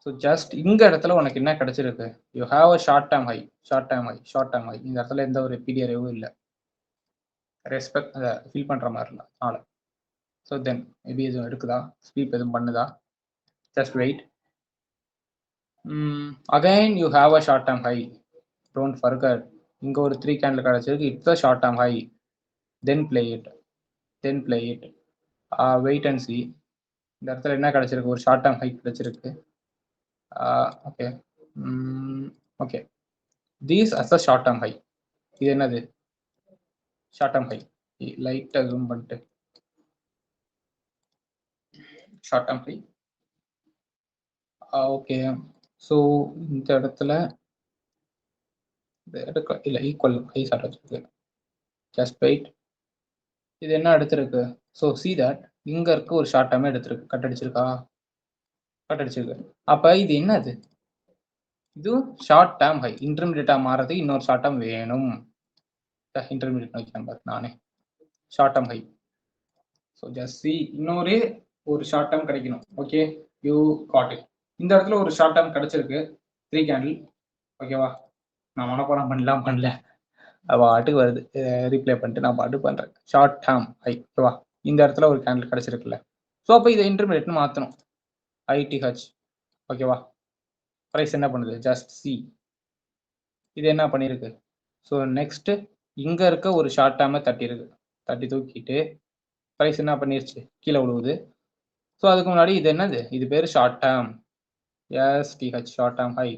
So just இந்த இடத்துல உனக்கு என்ன கிடைச்சிருக்கு, you have a short term high, short term high, short term high. இந்த இடத்துல எந்த ஒரு பிடிஆர்ஏவும் இல்லை, ரெஸ்பெக்ட் அதை ஃபீல் பண்ணுற மாதிரி இல்லை அதனால. ஸோ தென் மேபி எதுவும் எடுக்குதா, ஸ்வீப் எதுவும் பண்ணுதா, just wait. Again you have a short term high, don't forget. இங்கே ஒரு 3 கேண்டில் கிடச்சிருக்கு, it's a short term high. Then play it, then play it. Wait and see. இந்த இடத்துல என்ன கிடச்சிருக்கு, ஒரு ஷார்ட் டேர்ம் ஹை கிடச்சிருக்கு. Okay okay, this is a short term high. இது என்னது, ஷார்ட் டேர்ம் ஹை. லைட்டாக ஜூம் பண்ணிட்டு short term high. Okay, so இந்த இடத்துல இல்லை ஈக்குவல் ஹை ஷார்ட் வச்சிருக்கு. Just wait. இது என்ன எடுத்திருக்கு, ஸோ சி தட் இங்க இருக்க ஒரு ஷார்ட் டேர்மே எடுத்திருக்கு, கட் அடிச்சிருக்கா, கட் அடிச்சிருக்கு. அப்ப இது என்னது, இது ஷார்ட் டேர்ம் ஹை. இன்டர்மீடியட்டா மாறதுக்கு இன்னொரு ஷார்ட் டேர்ம் வேணும். இன்டர்மீடியட் வைக்கிறேன் பாரு நானே, short term high. So just C, இன்னொரு ஒரு ஷார்ட் டேர்ம் கிடைக்கணும். Okay, you got it. இந்த இடத்துல ஒரு ஷார்ட் டேர்ம் கிடைச்சிருக்கு, 3 கேண்டில். ஓகேவா, நான் மனப்பாடம் பண்ணல, பாட்டுக்கு வருது, ரீப்ளே பண்ணிட்டு நான் பாட்டு பண்றேன். Short term high. ஓகேவா, இந்த இடத்துல ஒரு கேண்டில் கிடைச்சிருக்குல்ல. ஸோ அப்போ இதை இன்டர்மீடியட்னு மாற்றணும், ஐடிஹெச். ஓகேவா, ப்ரைஸ் என்ன பண்ணுது, ஜஸ்ட் சி. இது என்ன பண்ணியிருக்கு, ஸோ நெக்ஸ்ட் இங்க இருக்க ஒரு ஷார்ட் டேர்மை தட்டி தூக்கிட்டு ப்ரைஸ் என்ன பண்ணிருச்சு, கீழே விழுவுது. ஸோ அதுக்கு முன்னாடி இது என்னது, இது பேர் short term, STH, short term high.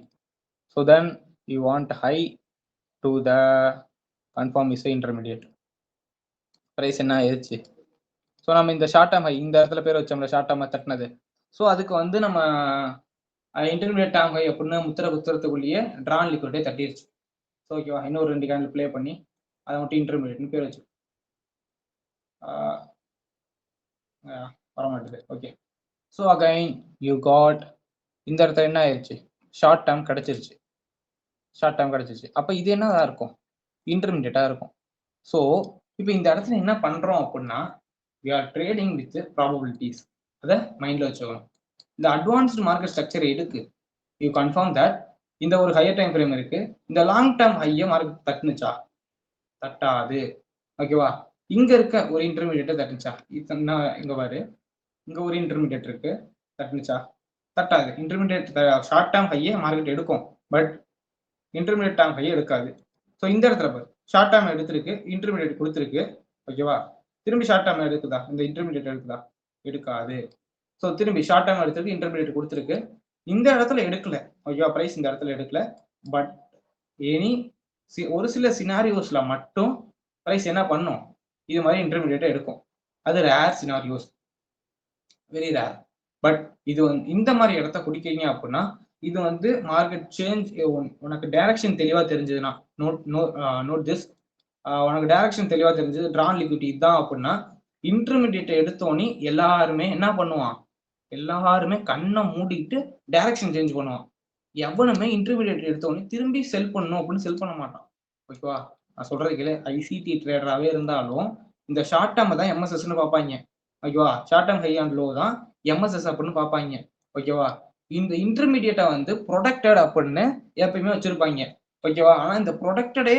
So then you want high to the confirm is intermediate. Price என்ன ஆயிடுச்சு, ஸோ நம்ம இந்த ஷார்ட் டேர்ம் ஹை, இந்த இடத்துல பேர் வச்சோம்ல ஷார்ட் டேர்மை தட்டினது. ஸோ அதுக்கு வந்து நம்ம இன்டர்மீடியட் டேர்ம் ஹை அப்படின்னு முத்திர குத்துறதுக்குள்ளேயே ட்ரான் லிக்விட்டே தட்டிடுச்சு. ஸோ ஓகேவா, இன்னொரு 2 கேண்டில் ப்ளே பண்ணி அதை மட்டும் இன்டர்மீடியட்னு பேர் வச்சு வரமாட்டுது. Okay, so again you got, இந்த இடத்துல என்ன ஆயிடுச்சு, ஷார்ட் டேர்ம் கிடைச்சிருச்சு, ஷார்ட் டேர்ம் கிடைச்சிருச்சு. அப்போ இது என்னதான் இருக்கும், இன்டர்மீடியட்டாக இருக்கும். ஸோ இப்போ இந்த இடத்துல என்ன பண்ணுறோம் அப்படின்னா, we are trading with probabilities. அதை மைண்டில் வச்சுக்கணும். இந்த அட்வான்ஸ்டு மார்க்கெட் ஸ்ட்ரக்சர் எதுக்கு, யூ கன்ஃபார்ம் தட் இந்த ஒரு ஹையர் டைம் ஃப்ரேம் இருக்கு, இந்த லாங் டேர்ம் ஹையை மார்க்கெட் தட்டுனுச்சா, தட்டாது. ஓகேவா, இங்க இருக்க ஒரு இன்டர்மீடியட்டை தட்டுச்சா, இங்க பாரு, இங்க ஒரு இன்டர்மீடியட் இருக்கு, தட்டுனுச்சா, தட்டாது. இன்டர்மீடியட் ஷார்ட் டேர்ம் ஹையை மார்க்கெட் எடுக்கும், பட் இன்டர்மீடியட் டேர்ம் ஹையை எடுக்காது. ஸோ இந்த இடத்துல பாரு, ஷார்ட் டேர்ம் எடுத்திருக்கு, இன்டர்மீடியட் கொடுத்துருக்கு. ஓகேவா, திரும்பி ஷார்ட் டேர்ம் எடுக்குதா, இந்த இன்டர்மீடியட் எடுக்குதா, எடுக்காது. ஸோ திரும்பி ஷார்ட் டேர்ம் எடுத்திருக்கு, இன்டர்மீடியட் கொடுத்துருக்கு, இந்த இடத்துல எடுக்கல. ஓகேவா, பிரைஸ் இந்த இடத்துல எடுக்கல, பட் ஒரு சில சினாரியோஸ்ல மட்டும் பிரைஸ் என்ன பண்ணும், இது மாதிரி இன்டர்மீடியட்டை எடுக்கும். அது rare scenarios, very rare. But இது வந்து இந்த மாதிரி இடத்த குடிக்கிறீங்க அப்படின்னா, இது வந்து மார்க்கெட் சேஞ்ச், உனக்கு டைரக்ஷன் தெளிவா தெரிஞ்சதுன்னா, நோட் திஸ், உனக்கு டைரக்ஷன் தெளிவா தெரிஞ்சது, ட்ரான் லிக்விடிட்டி தான் அப்படின்னா, இன்டர்மீடியட்டை எடுத்தோன்னே எல்லாருமே என்ன பண்ணுவான், எல்லாருமே கண்ணை மூடிட்டு டைரக்ஷன் சேஞ்ச் பண்ணுவான். எவனுமே இன்டர்மீடியட் எடுத்தோன்னே திரும்பி செல் பண்ணணும் அப்படின்னு செல் பண்ண மாட்டான். ஓகேவா, நான் சொல்றது கேளு, ஐசிடி ட்ரேடராகவே இருந்தாலும் இந்த ஷார்ட் டேர்ம் தான் எம்எஸ்எஸ்ன்னு பார்ப்பாங்க. ஓகேவா, short term high and low தான் எம்எஸ்எஸ் அப்படின்னு பார்ப்பாங்க. ஓகேவா, இந்த இன்டர்மீடியட்டை வந்து ப்ரொடக்டட் அப்படின்னு எப்பயுமே வச்சிருப்பாங்க. ஓகேவா, ஆனால் இந்த ப்ரொடக்டடே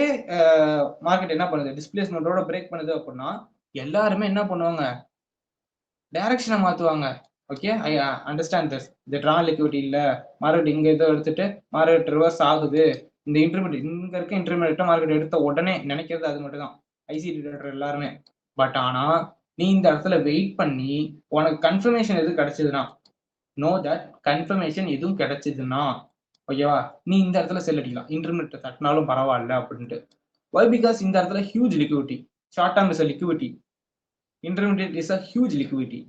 மார்க்கெட் என்ன பண்ணுது, டிஸ்பிளேஸ்மெண்ட்டோட பிரேக் பண்ணுது அப்படின்னா எல்லாருமே என்ன பண்ணுவாங்க, டைரக்ஷனை மாற்றுவாங்க. Okay, I understand this. இந்த ட்ரான் லிக்விடிட்டி இல்லை, மார்க்கெட் இங்கே இதை எடுத்துட்டு மார்க்கெட் ரிவர்ஸ் ஆகுது, இந்த இன்டர்மீடியட் இங்கே இருக்க இன்டர்மீடியட்டை மார்க்கெட் எடுத்த உடனே நினைக்கிறது அது மட்டும் தான் ஐசிடி ட்ரேடர் எல்லாருமே. பட் ஆனால் நீ இந்த இடத்துல வெயிட் பண்ணி உனக்கு கன்ஃபர்மேஷன் எதுவும் கிடைச்சதுன்னா, நோ தட் கன்ஃபர்மேஷன் எதுவும் கிடைச்சதுன்னா, ஓகேவா, நீ இந்த இடத்துல செல் அடிக்கலாம், இன்டர்மீடியட் தட்டினாலும் பரவாயில்ல அப்படின்ட்டு. வை, பிகாஸ் இந்த இடத்துல huge liquidity, short term is a liquidity, intermediate is a huge liquidity.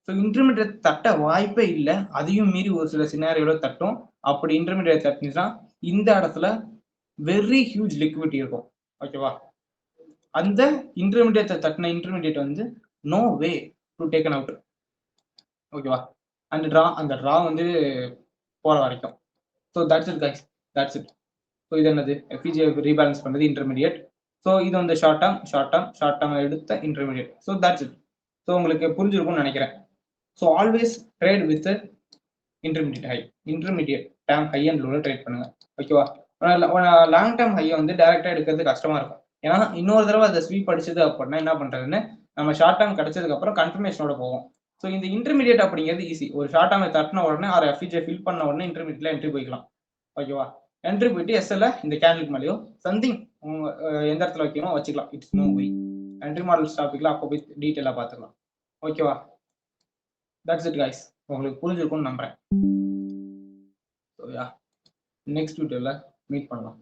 So intermediate தட்ட வாய்ப்பே இல்லை, அதையும் மீறி ஒரு சில சினாரியோட தட்டும். அப்படி இன்டர்மீடியட் தட்டுச்சுன்னா இந்த இடத்துல வெரி ஹியூஜ் லிக்விடிட்டி இருக்கும். ஓகேவா, அந்த இன்டர்மீடியட் தட்டின இன்டர்மீடியட் வந்து no way to taken out. ஓகேவா, அந்த ட்ரா வந்து போற வரைக்கும். So that's it guys, that's it. So இது என்னது, எஃபிஜிஐ ரீபேலன்ஸ் பண்ணுறது இன்டர்மீடியட். ஸோ இது வந்து ஷார்ட் டேர்ம் எடுத்த intermediate. So that's it. So உங்களுக்கு புரிஞ்சிருக்கும்னு நினைக்கிறேன். So always trade with intermediate term high and லோல ட்ரேட் பண்ணுங்க. ஓகேவா? லாங் டேர்ம் ஹையை வந்து டைரக்டா எடுக்கிறது கஷ்டமா இருக்கும். ஏன்னா இன்னொரு தடவை அதை ஸ்வீப் அடிச்சது அப்படின்னா என்ன பண்றதுன்னு நம்ம ஷார்ட் டேர்ம் கிடைச்சதுக்கு அப்புறம் கன்ஃபர்மேஷனோட போவோம். ஸோ இந்த இன்டர்மீடியட் அப்படிங்கிறது ஈஸி. ஒரு ஷார்ட் டேர்ம் தட்டின உடனே ஒரு எஃப்இஜே ஃபில் பண்ண உடனே இன்டர்மீடியட்ல என்ட்ரி போய்க்கலாம். ஓகேவா? என்ட்ரி போயிட்டு எஸ்எல்ல இந்த கேண்டில் மேலேயோ சம்திங் எந்த இடத்துல வைக்கணும் வச்சுக்கலாம். It's no way. Entry model டாபிக்ல அப்போ போய் டீட்டெயிலாக பார்த்துக்கலாம். ஓகேவா? That's it guys. உங்களுக்கு புரிஞ்சிருக்கும்னு நம்புறேன். நெக்ஸ்ட் வீடியோல மீட் பண்ணலாம்.